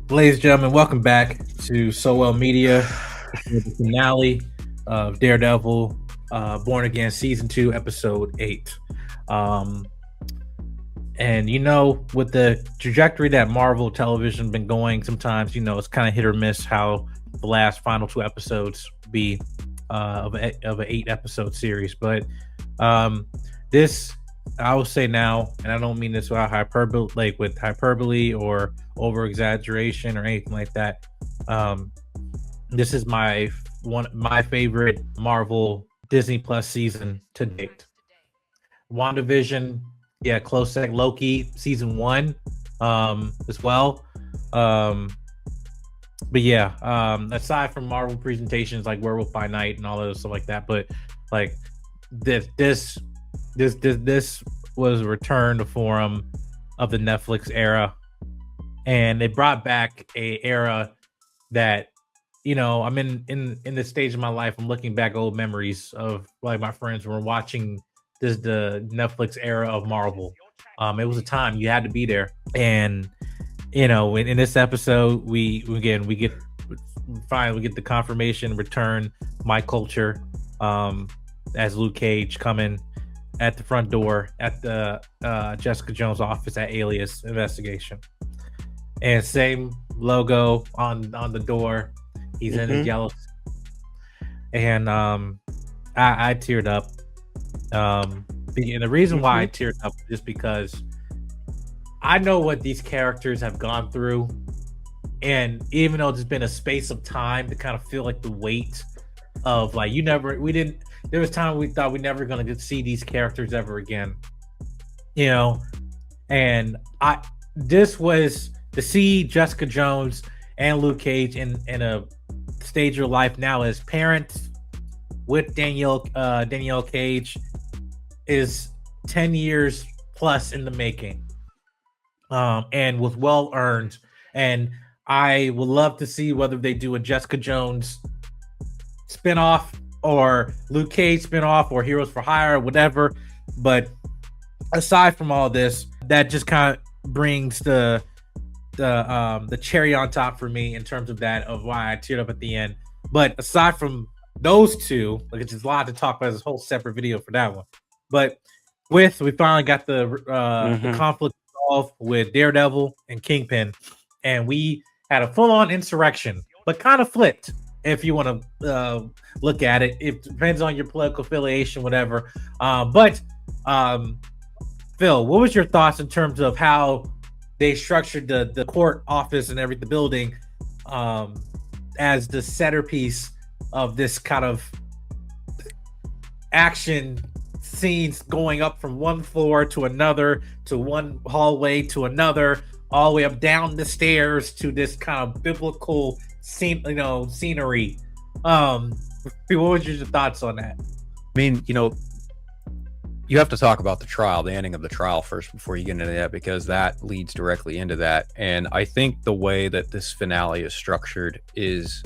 Ladies and gentlemen, welcome back to So Well Media, the finale of Daredevil, Born Again Season 2, Episode 8. And with the trajectory that Marvel television been going, sometimes, it's kind of hit or miss how the last final two episodes be of an 8-episode series. But this, I will say now, and I don't mean this without hyperbole, like with hyperbole or over exaggeration or anything like that. This is my favorite Marvel Disney Plus season to date. WandaVision, yeah, close second. Loki season 1, as well. But yeah, aside from Marvel presentations like Werewolf by Night and all those stuff like that, but like this was a return to form of the Netflix era, and it brought back a era that I'm in this stage of my life. I'm looking back old memories of like my friends were watching the Netflix era of Marvel. It was a time you had to be there, and in this episode we get the confirmation return Mike Culture as Luke Cage coming at the front door at the Jessica Jones office at Alias Investigation, and same logo on the door. He's in his yellow, and I teared up. And the reason why I teared up is because I know what these characters have gone through, and even though there's been a space of time to kind of feel like the weight of like there was time we thought we never gonna get to see these characters ever again, and this was to see Jessica Jones and Luke Cage in a stage of life now as parents with Danielle Cage is 10 years plus in the making, and was well earned. And I would love to see whether they do a Jessica Jones spinoff or Luke Cage spinoff or Heroes for Hire or whatever. But aside from all this, that just kind of brings the cherry on top for me in terms of why I teared up at the end. But aside from those two, like, it's just a lot to talk about. This whole separate video for that one. But we finally got the conflict resolved with Daredevil and Kingpin, and we had a full-on insurrection, but kind of flipped if you want to look at it. It depends on your political affiliation, whatever. But Phil, what was your thoughts in terms of how they structured the court office and the building as the centerpiece of this kind of action scenes, going up from one floor to another, to one hallway to another, all the way up down the stairs to this kind of biblical scenery. What was your thoughts on that? I mean, you have to talk about the trial, the ending of the trial first before you get into that, because that leads directly into that. And I think the way that this finale is structured is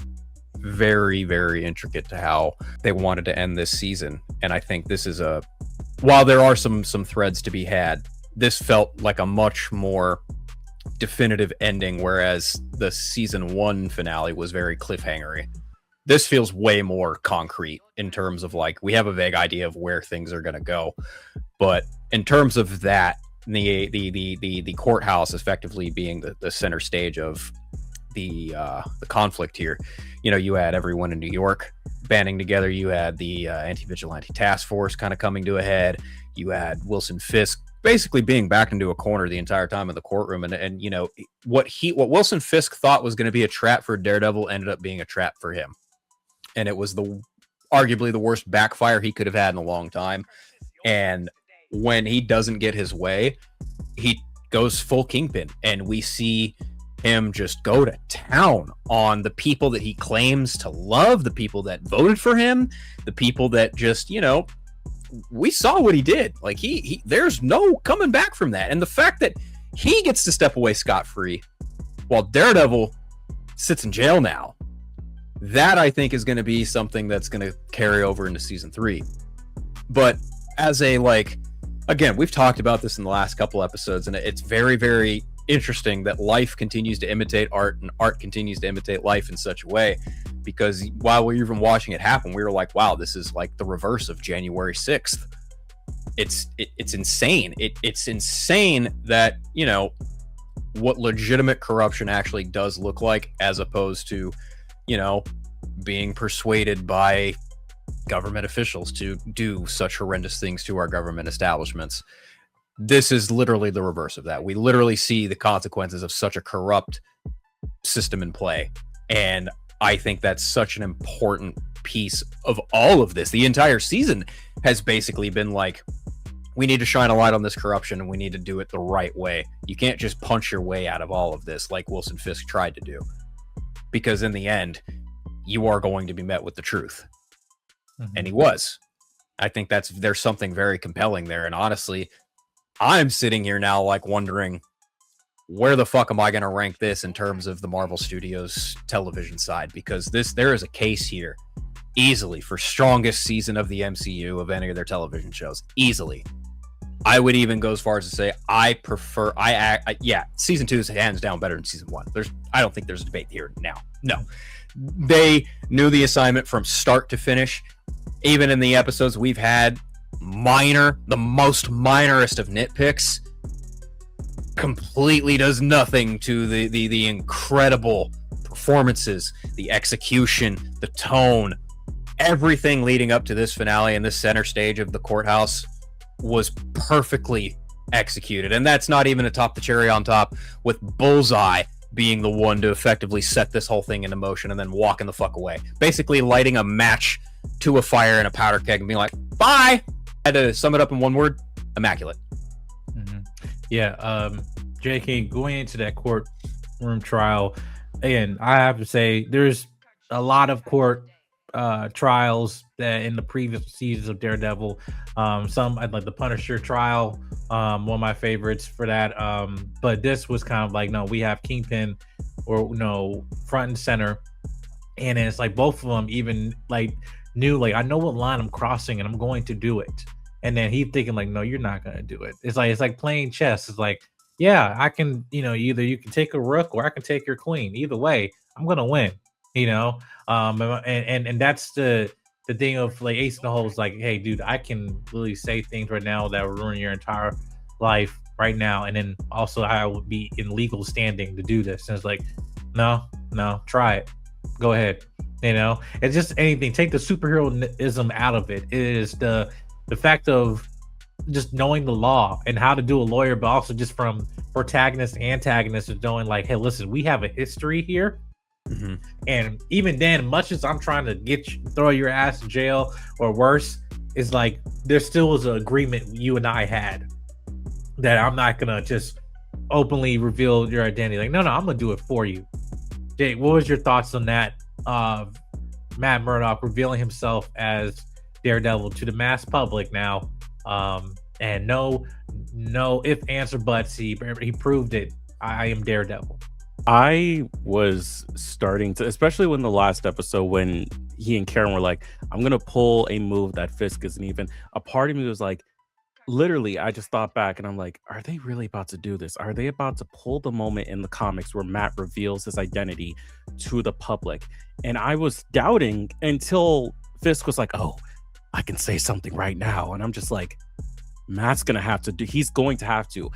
very, very intricate to how they wanted to end this season. And I think this is while there are some threads to be had, this felt like a much more definitive ending, whereas the season 1 finale was very cliffhangery. This feels way more concrete in terms of like, we have a vague idea of where things are going to go, but in terms of that, the courthouse effectively being the center stage of the conflict here. You had everyone in New York banding together. You had the Anti-Vigilante Task Force kind of coming to a head. You had Wilson Fisk basically being backed into a corner the entire time in the courtroom, and what Wilson Fisk thought was going to be a trap for Daredevil ended up being a trap for him, and it was arguably the worst backfire he could have had in a long time. And when he doesn't get his way, he goes full Kingpin, and we see him just go to town on the people that he claims to love, the people that voted for him, the people that just, we saw what he did. Like he there's no coming back from that. And the fact that he gets to step away scot-free while Daredevil sits in jail now, that I think is going to be something that's going to carry over into season 3. But as again, we've talked about this in the last couple episodes, and it's very, very interesting that life continues to imitate art and art continues to imitate life in such a way, because while we were even watching it happen, we were like, wow, this is like the reverse of January 6th. It's insane. It's insane that, you know, what legitimate corruption actually does look like, as opposed to, you know, being persuaded by government officials to do such horrendous things to our government establishments. This is literally the reverse of that. We literally see the consequences of such a corrupt system in play. And I think that's such an important piece of all of this. The entire season has basically been like, we need to shine a light on this corruption and we need to do it the right way. You can't just punch your way out of all of this like Wilson Fisk tried to do, because in the end, you are going to be met with the truth. Mm-hmm. And he was. I think there's something very compelling there. And honestly, I'm sitting here now like wondering, where the fuck am I going to rank this in terms of the Marvel Studios television side? Because there is a case here easily for strongest season of the MCU of any of their television shows. Easily. I would even go as far as to say season 2 is hands down better than season 1. I don't think there's a debate here now. No. They knew the assignment from start to finish. Even in the episodes we've had, the most minorest of nitpicks, completely does nothing to the incredible performances, the execution, the tone, everything leading up to this finale and this center stage of the courthouse was perfectly executed. And that's not even to top the cherry on top, with Bullseye being the one to effectively set this whole thing into motion and then walking the fuck away. Basically lighting a match to a fire in a powder keg and being like, bye! I had to sum it up in one word: immaculate. Mm-hmm. Yeah, JK, going into that courtroom trial, and I have to say, there's a lot of court trials that in the previous seasons of Daredevil. Some like the Punisher trial, one of my favorites for that. But this was kind of like, no, we have Kingpin, or no, front and center, and it's like both of them even like knew, like, I know what line I'm crossing and I'm going to do it. And then he's thinking like, no, you're not gonna do it. It's like playing chess. It's like, yeah, I can, either you can take a rook or I can take your queen. Either way, I'm gonna win. And that's the thing of like Ace in the Hole is like, hey, dude, I can really say things right now that will ruin your entire life right now, and then also I would be in legal standing to do this. And it's like, no, try it, go ahead. It's just anything. Take the superheroism out of it. It is the fact of just knowing the law and how to do a lawyer, but also just from protagonist to antagonist, is knowing like, hey, listen, we have a history here. Mm-hmm. And even then, much as I'm trying to throw your ass in jail or worse, it's like there still was an agreement you and I had that I'm not gonna just openly reveal your identity. Like, no, I'm gonna do it for you. Jake, what was your thoughts on that? Matt Murdock revealing himself as Daredevil to the mass public now, and no if, answer, buts. He proved it. I am Daredevil. I was starting to, especially when the last episode, when he and Karen were like, I'm going to pull a move that Fisk isn't even, a part of me was like, literally, I just thought back and I'm like, are they really about to do this? Are they about to pull the moment in the comics where Matt reveals his identity to the public? And I was doubting until Fisk was like, oh, I can say something right now. And I'm just like, Matt's going to have to do, he's going to have to.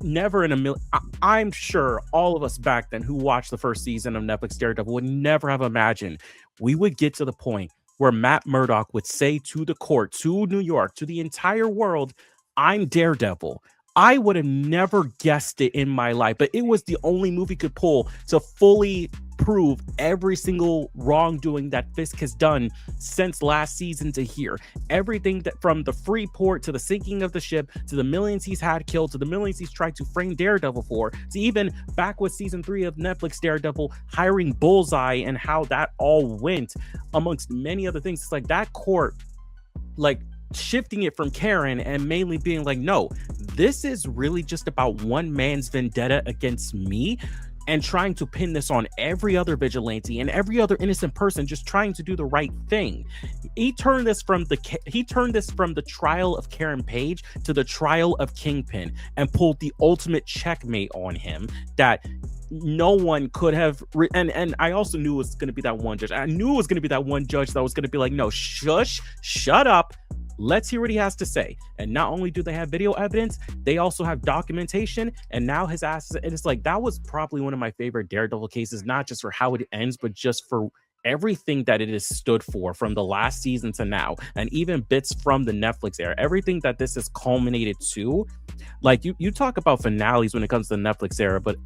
Never in a million, I'm sure all of us back then who watched the first season of Netflix Daredevil would never have imagined we would get to the point where Matt Murdock would say to the court, to New York, to the entire world, I'm Daredevil. I would have never guessed it in my life, but it was the only move he could pull to fully prove every single wrongdoing that Fisk has done since last season to here. Everything that from the free port to the sinking of the ship to the millions he's had killed to the millions he's tried to frame Daredevil for, to even back with season 3 of Netflix Daredevil hiring Bullseye and how that all went, amongst many other things. It's like that court, like, shifting it from Karen and mainly being like, no, this is really just about one man's vendetta against me. and trying to pin this on every other vigilante and every other innocent person just trying to do the right thing. He turned this from the trial of Karen Page to the trial of Kingpin and pulled the ultimate checkmate on him that no one could have and I also knew it was going to be that one judge. I knew it was going to be that one judge that was going to be like, no, shush, shut up. Let's hear what he has to say. And not only do they have video evidence, they also have documentation. And now his ass, and it's like, that was probably one of my favorite Daredevil cases, not just for how it ends, but just for everything that it has stood for from the last season to now, and even bits from the Netflix era, everything that this has culminated to. Like you talk about finales when it comes to the Netflix era, but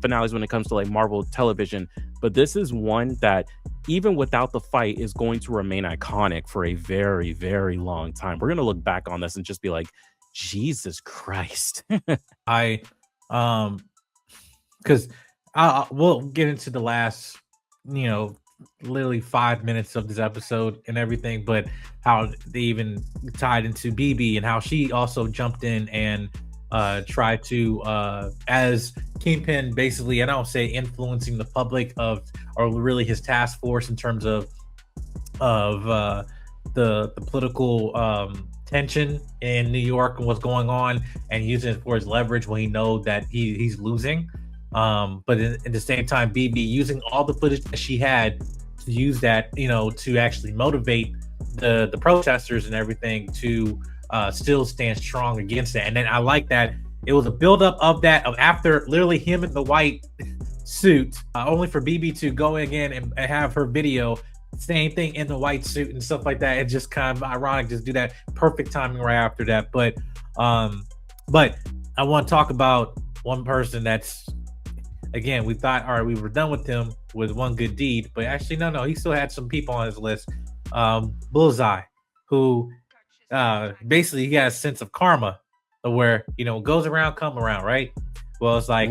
finales when it comes to like Marvel television, but this is one that even without the fight is going to remain iconic for a very, very long time. We're going to look back on this and just be like, Jesus Christ. Because we'll get into the last, literally 5 minutes of this episode and everything, but how they even tied into BB and how she also jumped in and tried to as Kingpin, basically, and I don't say influencing the public or really his task force in terms of the political tension in New York and what's going on, and using it for his leverage when he knows that he's losing. But at the same time, BB using all the footage that she had to use that, to actually motivate the protesters and everything to still stand strong against that. And then I like that it was a buildup of that, of after literally him in the white suit, only for BB to go again and have her video, same thing in the white suit and stuff like that. It's just kind of ironic, just do that perfect timing right after that. But I want to talk about one person that's, again, we thought, all right, we were done with him with one good deed, but actually, no, he still had some people on his list. Bullseye, who basically he has a sense of karma, where goes around, come around, right? Well, it's like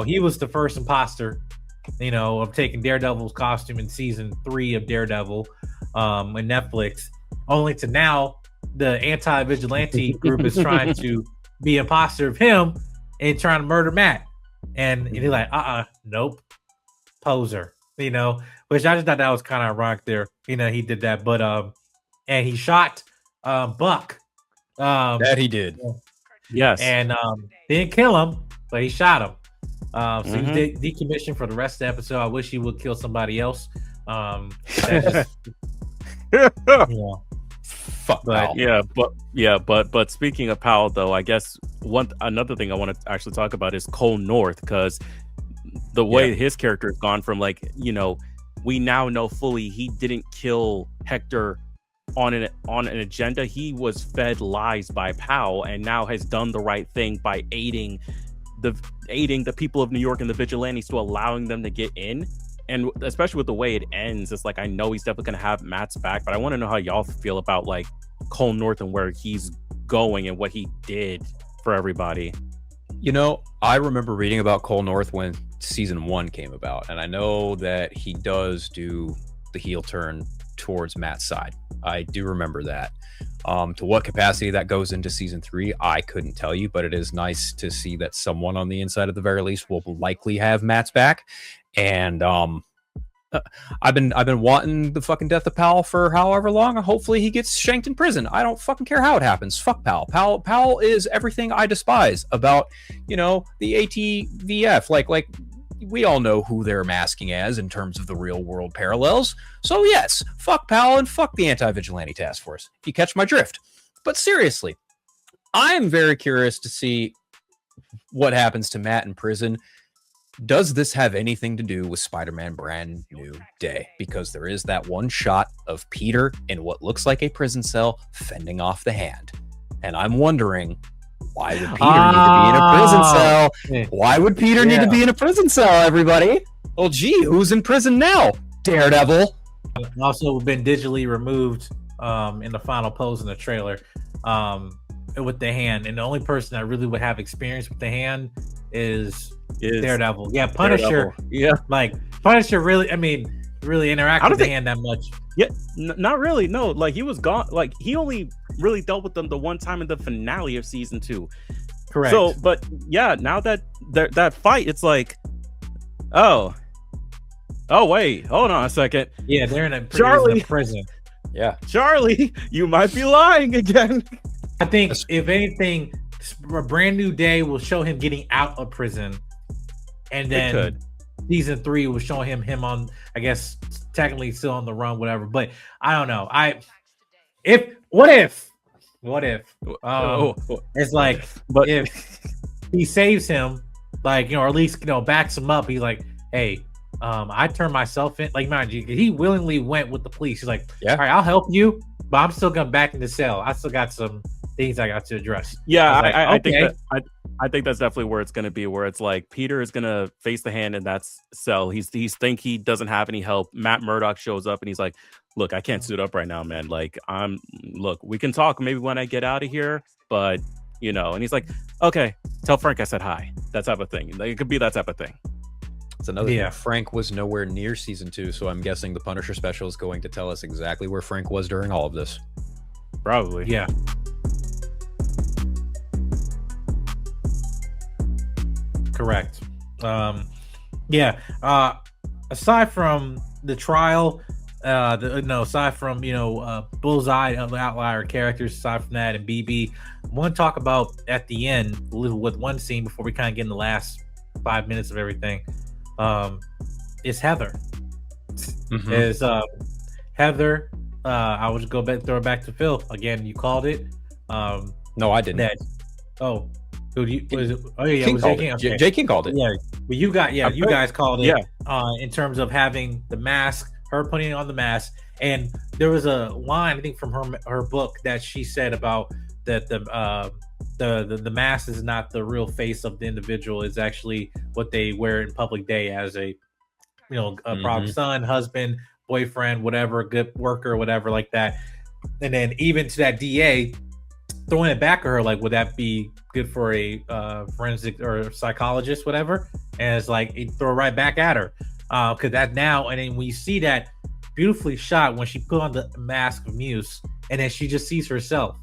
he was the first imposter, of taking Daredevil's costume in season 3 of Daredevil, on Netflix, only to now the Anti-Vigilante group is trying to be imposter of him and trying to murder Matt. And he's like, nope, poser, which I just thought that was kind of ironic there. He did that, but and he shot Buck. That he did. Yes. And didn't kill him, but he shot him. So he was decommissioned for the rest of the episode. I wish he would kill somebody else. Fuck. But speaking of Powell, though, I guess another thing I want to actually talk about is Cole North, because the way his character has gone from we now know fully he didn't kill Hector on an agenda. He was fed lies by Powell, and now has done the right thing by aiding the people of New York and the vigilantes to allowing them to get in. And especially with the way it ends, it's like, I know he's definitely going to have Matt's back, but I want to know how y'all feel about Cole North and where he's going and what he did for everybody. I remember reading about Cole North when season 1 came about, and I know that he does do the heel turn towards Matt's side. I do remember that. To what capacity that goes into season 3, I couldn't tell you, but it is nice to see that someone on the inside, at the very least, will likely have Matt's back. And I've been wanting the fucking death of Powell for however long. Hopefully he gets shanked in prison. I don't fucking care how it happens. Fuck Powell. Powell is everything I despise about, the ATVF. Like we all know who they're masking as in terms of the real world parallels. So yes, fuck Powell and fuck the Anti-Vigilante Task Force. You catch my drift. But seriously, I am very curious to see what happens to Matt in prison. Does this have anything to do with Spider-Man Brand New Day? Because there is that one shot of Peter in what looks like a prison cell fending off the Hand. And I'm wondering, why would Peter need to be in a prison cell? Why would Peter need to be in a prison cell, everybody? Well, gee, who's in prison now? Daredevil. Also been digitally removed in the final pose in the trailer with the Hand. And the only person that really would have experience with the Hand is Daredevil. Yeah, Punisher. Daredevil. Yeah, Punisher really interact with the Hand that much. Yeah, not really. No, he was gone. He only really dealt with them the one time in the finale of season 2. Correct. So, but yeah, now that fight, it's like Oh, wait, hold on a second. Yeah, they're in a Charlie. prison. Yeah, Charlie, you might be lying again. I think if anything, a brand new day will show him getting out of prison, and then season 3 will show him on, I guess, technically still on the run, whatever. But I don't know. What if it's like, but if he saves him, like, or at least backs him up, he's like, hey, I turned myself in, like, mind you, he willingly went with the police. He's like, all right, I'll help you, but I'm still going back in the cell. I still got some things I got to address. Yeah, I think that's definitely where it's going to be, where it's like Peter is going to face the hand in that cell. He's think he doesn't have any help. Matt Murdock shows up and he's like, look, I can't suit up right now, man. Like, look, we can talk maybe when I get out of here, but and he's like, okay, tell Frank I said hi. That type of thing. Like, it could be that type of thing. It's another thing. Frank was nowhere near season 2, so I'm guessing the Punisher special is going to tell us exactly where Frank was during all of this. Probably. Yeah. Correct. Aside from the trial, aside from Bullseye, outlier characters, aside from that and BB, I want to talk about at the end with one scene before we kind of get in the last 5 minutes of everything. Is Heather. Mm-hmm. Is Heather. I would throw it back to Phil again. You called it. No, I didn't. Who do you? Was it? Oh yeah, King was called King? it. Okay. J King called it. Yeah, but you guys called it. Yeah. In terms of having the mask, her putting on the mask, and there was a line I think from her book that she said about that the mask is not the real face of the individual. It's actually what they wear in public day as a proud son, husband, boyfriend, whatever, good worker, whatever like that. And then even to that DA, throwing it back at her, like, would that be good for a forensic or psychologist, whatever? And it's like, it throw right back at her, because that now, and then when you see that beautifully shot when she put on the mask of Muse, and then she just sees herself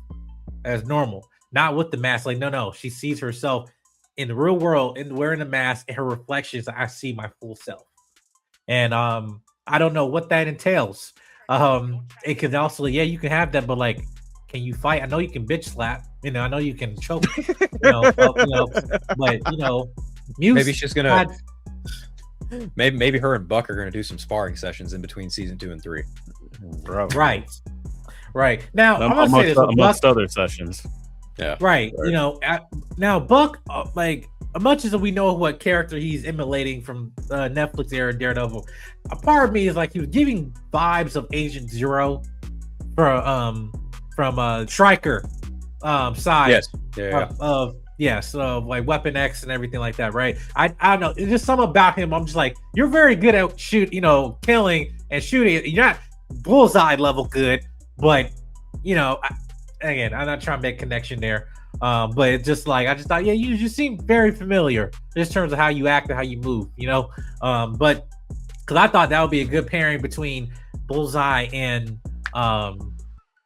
as normal, not with the mask. Like, no, she sees herself in the real world and wearing the mask, and her reflections. I see my full self, and I don't know what that entails. It could also, you can have that, but like, can you fight? I know you can bitch slap. I know you can choke. But Muse, maybe she's gonna. Maybe her and Buck are gonna do some sparring sessions in between season 2 and 3. Right. Now I'm gonna say this amongst other sessions. Yeah. Right. Now Buck, like, as much as we know what character he's emulating from Netflix era Daredevil, a part of me is like he was giving vibes of Agent Zero from Stryker side. Yes. Of like Weapon X and everything like that, right? I don't know. It's just something about him. I'm just like, you're very good at killing and shooting. You're not Bullseye level good, but again, I'm not trying to make a connection there. But it's just like, I just thought, you just seem very familiar just in terms of how you act and how you move, but because I thought that would be a good pairing between Bullseye and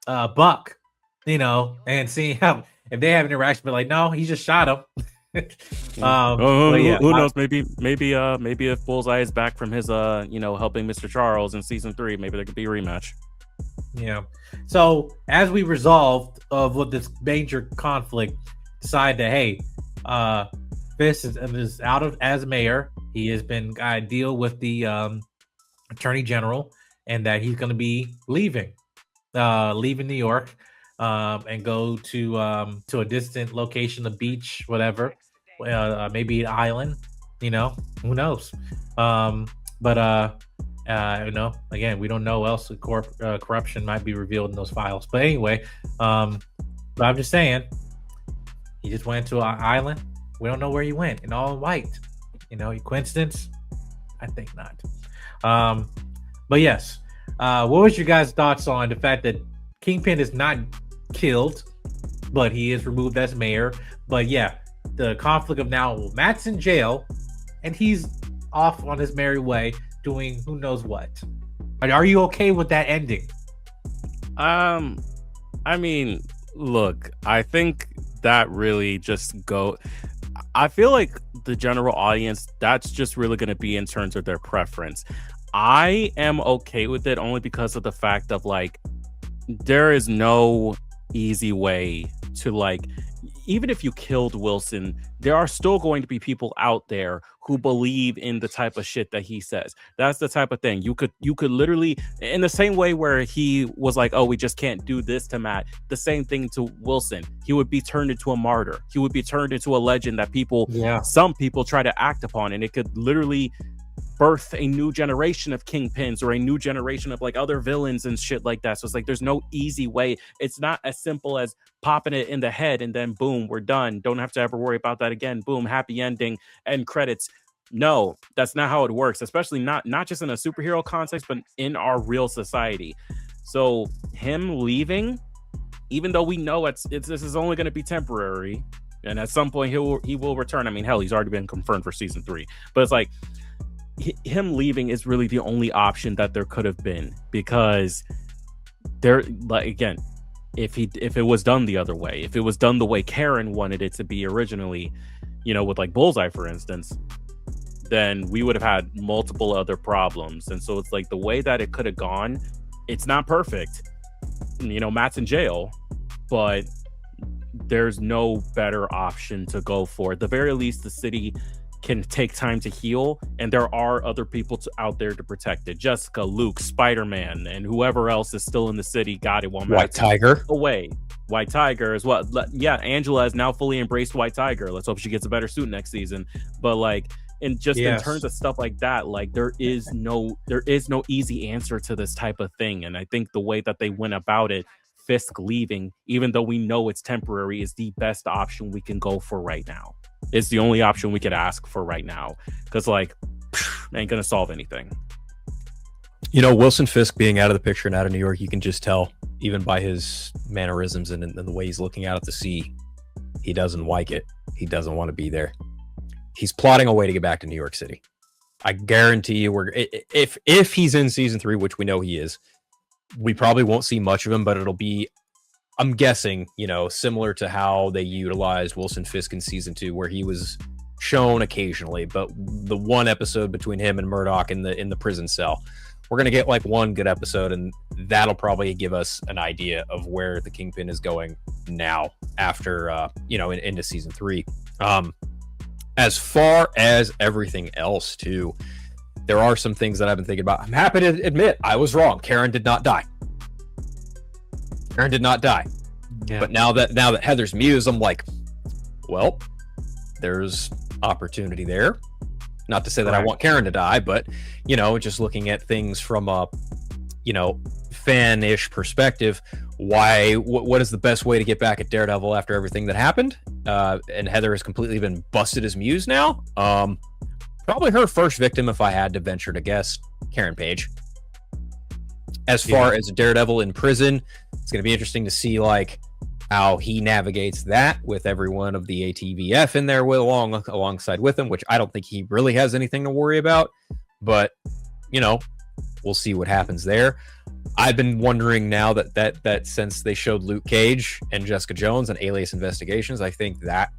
Buck, and seeing how if they have an interaction, but like, no, he just shot him. Who knows? Maybe if Bullseye is back from his helping Mr. Charles in season 3, maybe there could be a rematch. Yeah. So as we resolved with this major conflict, decide that hey, Fisk is out of as mayor. He has been got to deal with the attorney general, and that he's going to be leaving New York, and go to a distant location, a beach, whatever, maybe an island. Who knows? Again, we don't know what else corruption might be revealed in those files. But anyway, but I'm just saying, he just went to an island. We don't know where he went, and all in white. Coincidence? I think not. But yes, what was your guys' thoughts on the fact that Kingpin is not killed, but he is removed as mayor? But yeah, the conflict of now Matt's in jail, and he's off on his merry way, doing who knows what. Are you okay with that ending? I mean, look, I think that really just I feel like the general audience, that's just really going to be in terms of their preference. I am okay with it only because of the fact of like, there is no easy way to like, even if you killed Wilson, there are still going to be people out there who believe in the type of shit that he says. That's the type of thing you could literally, in the same way where he was like, oh, we just can't do this to Matt, the same thing to Wilson. He would be turned into a martyr. He would be turned into a legend that some people try to act upon, and it could literally birth a new generation of Kingpins or a new generation of like other villains and shit like that. So it's like there's no easy way. It's not as simple as popping it in the head and then boom, we're done. Don't have to ever worry about that again. Boom, happy ending, end credits. No, that's not how it works, especially not just in a superhero context, but in our real society. So him leaving, even though we know this is only going to be temporary, and at some point he will return. I mean, hell, he's already been confirmed for season 3, but it's like, him leaving is really the only option that there could have been, because there, like, again, if it was done the other way, if it was done the way Karen wanted it to be originally, with like Bullseye, for instance, then we would have had multiple other problems. And so it's like the way that it could have gone, it's not perfect. Matt's in jail, but there's no better option to go for. At the very least, the city can take time to heal, and there are other people out there to protect it. Jessica, Luke, Spider-Man, and whoever else is still in the city got it while White Tiger away. White Tiger as well. Yeah, Angela has now fully embraced White Tiger. Let's hope she gets a better suit next season. But like, in terms of stuff like that, like there is no easy answer to this type of thing. And I think the way that they went about it, Fisk leaving, even though we know it's temporary, is the best option we can go for right now. It's the only option we could ask for right now, because like ain't gonna solve anything. Wilson Fisk being out of the picture and out of New York, you can just tell even by his mannerisms and the way he's looking out at the sea, he doesn't like it. He doesn't want to be there. He's plotting a way to get back to New York City. I guarantee you, if he's in season 3, which we know he is, we probably won't see much of him, but it'll be, I'm guessing, similar to how they utilized Wilson Fisk in season 2, where he was shown occasionally, but the one episode between him and Murdock in the prison cell, we're going to get like one good episode, and that'll probably give us an idea of where the Kingpin is going now after, into season 3. As far as everything else too, there are some things that I've been thinking about. I'm happy to admit I was wrong. Karen did not die. Yeah. But now that Heather's muse, I'm like, well, there's opportunity there. Not to say that I want Karen to die, but just looking at things from a fan-ish perspective, what is the best way to get back at Daredevil after everything that happened? And Heather has completely been busted as muse now. Probably her first victim, if I had to venture to guess, Karen Page. As far as Daredevil in prison, it's going to be interesting to see like how he navigates that with everyone of the ATVF in there alongside with him, which I don't think he really has anything to worry about. But we'll see what happens there. I've been wondering now that since they showed Luke Cage and Jessica Jones and Alias Investigations, I think that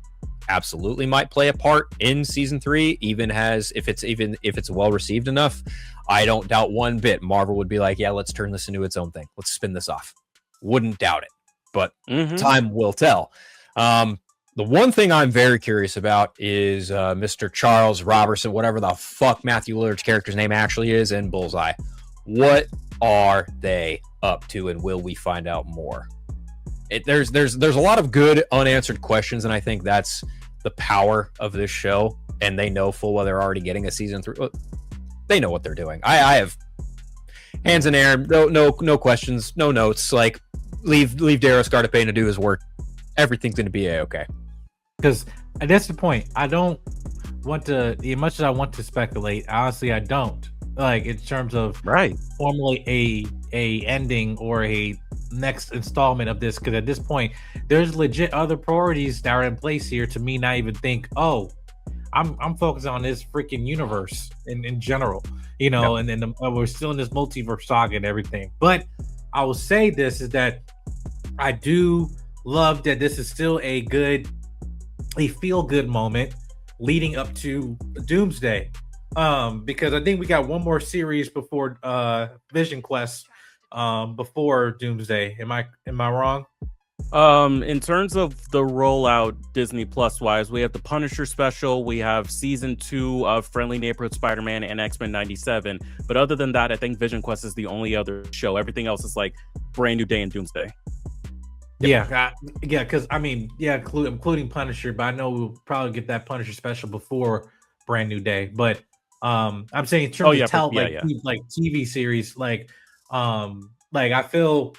absolutely might play a part in season 3, even if it's well received enough. I don't doubt one bit Marvel would be like, yeah, let's turn this into its own thing. Let's spin this off. Wouldn't doubt it, but time will tell. The one thing I'm very curious about is Mr. Charles Robertson, whatever the fuck Matthew Lillard's character's name actually is, in Bullseye. What are they up to, and will we find out more? There's a lot of good unanswered questions, and I think that's the power of this show. And they know full well they're already getting a season 3. They know what they're doing. I have hands in air, no questions, no notes. Like leave Darius Gardepane to do his work. Everything's going to be okay. Because that's the point. I don't want to, as much as I want to speculate, honestly, I don't. Like in terms of formulate a ending or a next installment of this, because at this point there's legit other priorities that are in place here to me not even think, oh, I'm focused on this freaking universe in general, and then we're still in this multiverse saga and everything. But I will say this is that I do love that this is still a feel good moment leading up to Doomsday. Because I think we got one more series before Vision Quest, before Doomsday. Am I wrong? In terms of the rollout Disney Plus wise, we have the Punisher special, we have season 2 of Friendly Neighborhood Spider-Man and X-Men 97. But other than that, I think Vision Quest is the only other show. Everything else is like Brand New Day and Doomsday. Yeah, because including Punisher, but I know we'll probably get that Punisher special before Brand New Day. But I'm saying in terms of TV series, I feel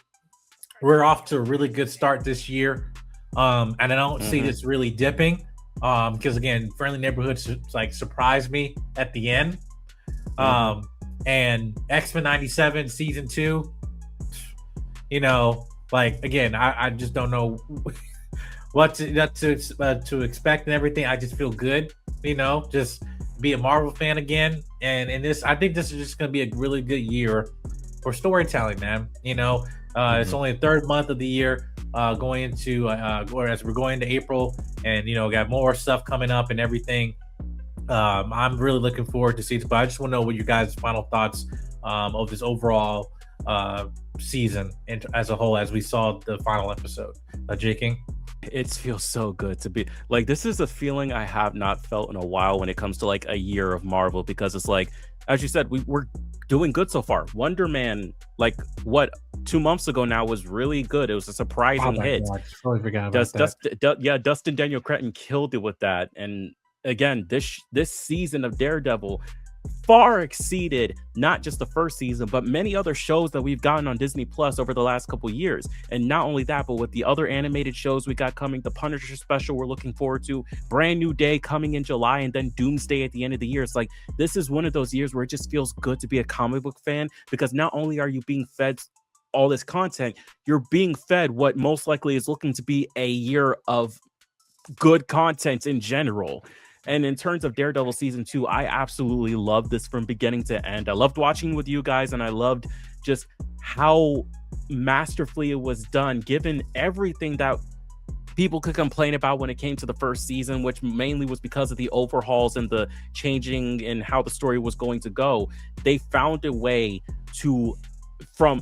we're off to a really good start this year, and I don't see this really dipping, because again, Friendly Neighborhoods surprised me at the end, and X-Men 97 season 2, again, I just don't know what to expect and everything. I just feel good, just be a Marvel fan again, and in this, I think this is just going to be a really good year for storytelling, man. It's only the third month of the year, going into as we're going into April, and got more stuff coming up and everything. I'm really looking forward to see this, but I just want to know what your guys' final thoughts of this overall season and as a whole, as we saw the final episode. J. King? It feels so good to be like, this is a feeling I have not felt in a while when it comes to like a year of Marvel, because it's like, as you said, we're doing good so far. Wonder Man, 2 months ago now, was really good. It was a surprising hit. God, I totally forgot about that. Dustin Daniel Cretton killed it with that. And again, this season of Daredevil far exceeded not just the first season, but many other shows that we've gotten on Disney Plus over the last couple years. And not only that, but with the other animated shows we got coming, the Punisher special we're looking forward to, Brand New Day coming in July, and then Doomsday at the end of the year. It's like, this is one of those years where it just feels good to be a comic book fan, because not only are you being fed all this content, you're being fed what most likely is looking to be a year of good content in general. And in terms of Daredevil season 2, I absolutely loved this from beginning to end. I loved watching with you guys, and I loved just how masterfully it was done, given everything that people could complain about when it came to the first season, which mainly was because of the overhauls and the changing in how the story was going to go. They found a way to, from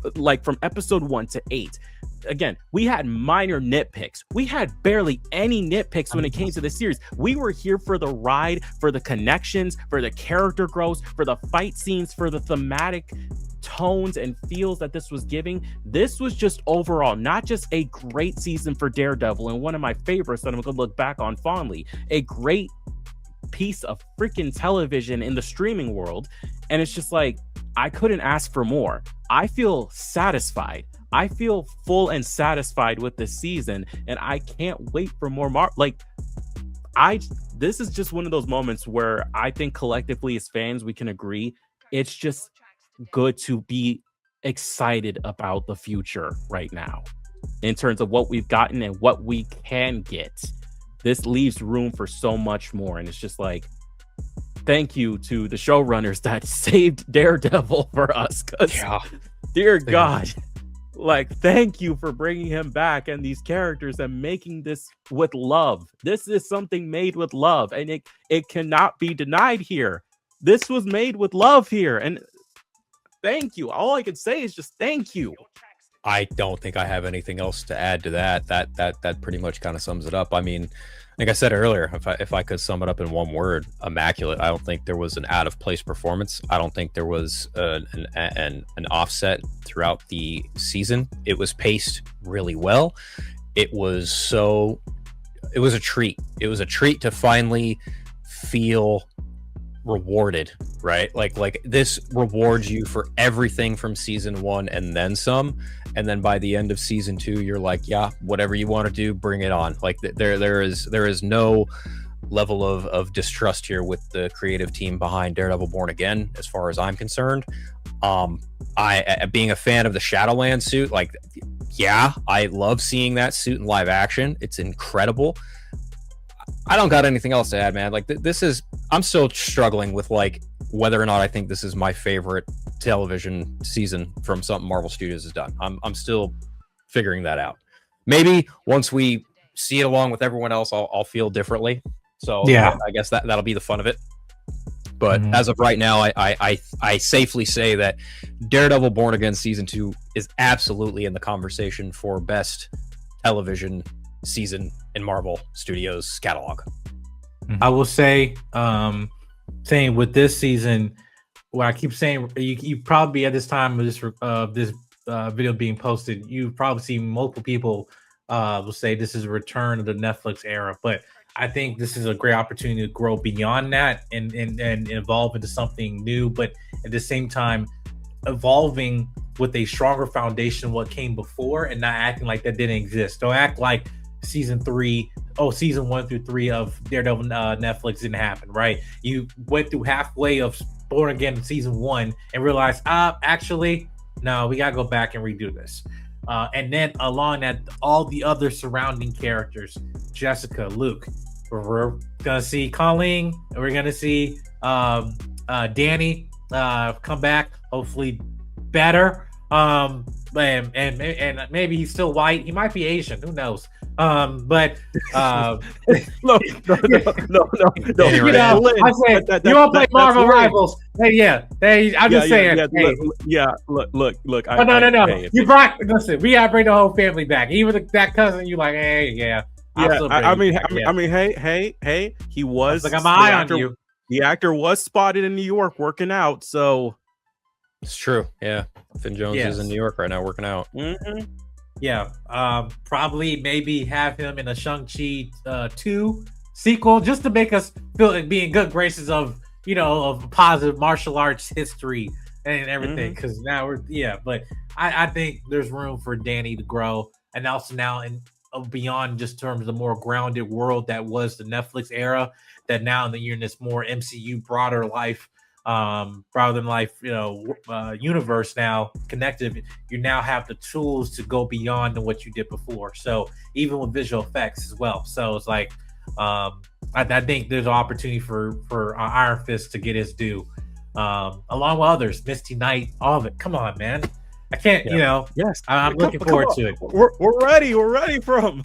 episode 1 to 8, again, we had minor nitpicks. We had barely any nitpicks when it came to the series. We were here for the ride, for the connections, for the character growth, for the fight scenes, for the thematic tones and feels that this was giving. This was just overall not just a great season for Daredevil, and one of my favorites that I'm going to look back on fondly, a great piece of freaking television in the streaming world. And it's just like, I couldn't ask for more. I feel satisfied. I feel full and satisfied with this season, and I can't wait for more. This is just one of those moments where I think collectively as fans, we can agree it's just good to be excited about the future right now in terms of what we've gotten and what we can get. This leaves room for so much more, and it's just like, thank you to the showrunners that saved Daredevil for us. Dear God, thank you for bringing him back and these characters and making this with love. This is something made with love, and it cannot be denied here. This was made with love here, and thank you. All I can say is just thank you. I don't think I have anything else to add to that. That pretty much kind of sums it up. I mean, like I said earlier, if I could sum it up in one word, immaculate. I don't think there was an out of place performance. I don't think there was an offset throughout the season. It was paced really well. It was a treat. It was a treat to finally feel rewarded, right? Like this rewards you for everything from season 1 and then some, and then by the end of season 2 you're like, yeah, whatever you want to do, bring it on. Like there is no level of distrust here with the creative team behind Daredevil Born Again, as far as I'm concerned. I being a fan of the Shadowland suit, I love seeing that suit in live action. It's incredible. I don't got anything else to add, man. I'm still struggling with whether or not I think this is my favorite television season from something Marvel Studios has done. I'm still figuring that out. Maybe once we see it along with everyone else, I'll feel differently. So Yeah. I guess that'll be the fun of it. But Mhm. as of right now, I safely say that Daredevil Born Again season 2 is absolutely in the conversation for best television season in Marvel Studios catalog. I will say, saying with this season, what I keep saying, you probably at this time of this video being posted, you probably see multiple people will say this is a return of the Netflix era, but I think this is a great opportunity to grow beyond that and evolve into something new, but at the same time evolving with a stronger foundation what came before and not acting like that didn't exist. Don't act like season 1 through 3 of Daredevil Netflix didn't happen, right? You went through halfway of Born Again season 1 and realized, actually, no, we gotta go back and redo this. And then along that, all the other surrounding characters, Jessica, Luke, we're gonna see Colleen, and we're gonna see Danny come back, hopefully better. And maybe he's still white. He might be Asian. Who knows? But no. you know, I said you want to play Marvel Rivals? Hey, I'm just saying. Look. No. Listen, we gotta bring the whole family back. Even that cousin, you like, hey, yeah. I mean, hey. He was. I got my eye on you. The actor was spotted in New York working out, so it's true. Yeah, Finn Jones is in New York right now working out. Mm-hmm. Yeah, probably maybe have him in a Shang-Chi 2 sequel just to make us feel like being good graces of of positive martial arts history and everything. Because now but I think there's room for Danny to grow, and also now in beyond just terms of the more grounded world that was the Netflix era, that now you're in this more MCU broader life, rather than life, universe now connected. You now have the tools to go beyond than what you did before. So even with visual effects as well. So it's like, I think there's an opportunity for Iron Fist to get his due, along with others, Misty Knight, all of it. Come on, man. I can't, Yes, I'm looking forward to it. We're ready. We're ready for him.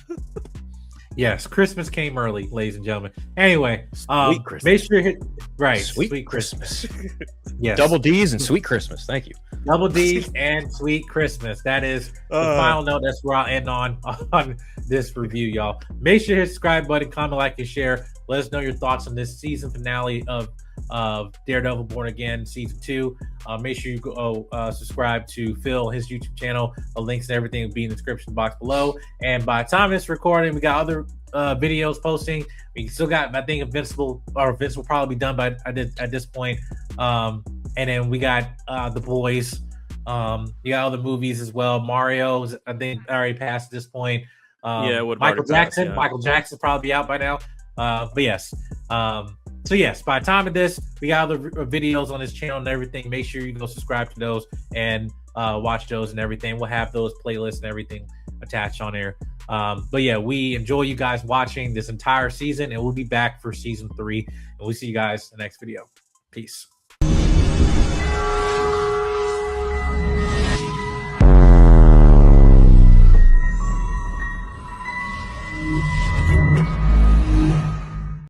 Yes, Christmas came early, ladies and gentlemen. Anyway, Sweet Christmas. make sure you hit Sweet Christmas. Yes, Double D's and Sweet Christmas. Thank you. Double D's and Sweet Christmas. That is the final note. That's where I'll end on this review, y'all. Make sure you hit the subscribe button, comment, like, and share. Let us know your thoughts on this season finale of Daredevil Born Again season 2. Make sure you go subscribe to Phil, his YouTube channel. The links and everything will be in the description box below. And by the time it's recording, we got other videos posting. We still got, I think, Invincible will probably be done by at this point. And then we got The Boys. You got other movies as well. Mario's, I think, already passed at this point. Michael Jackson. Michael Jackson's probably out by now. But yes. So yes, by the time of this, we got other videos on this channel and everything. Make sure you go subscribe to those and watch those and everything. We'll have those playlists and everything attached on there. But yeah, we enjoy you guys watching this entire season, and we'll be back for season 3. And we'll see you guys in the next video. Peace.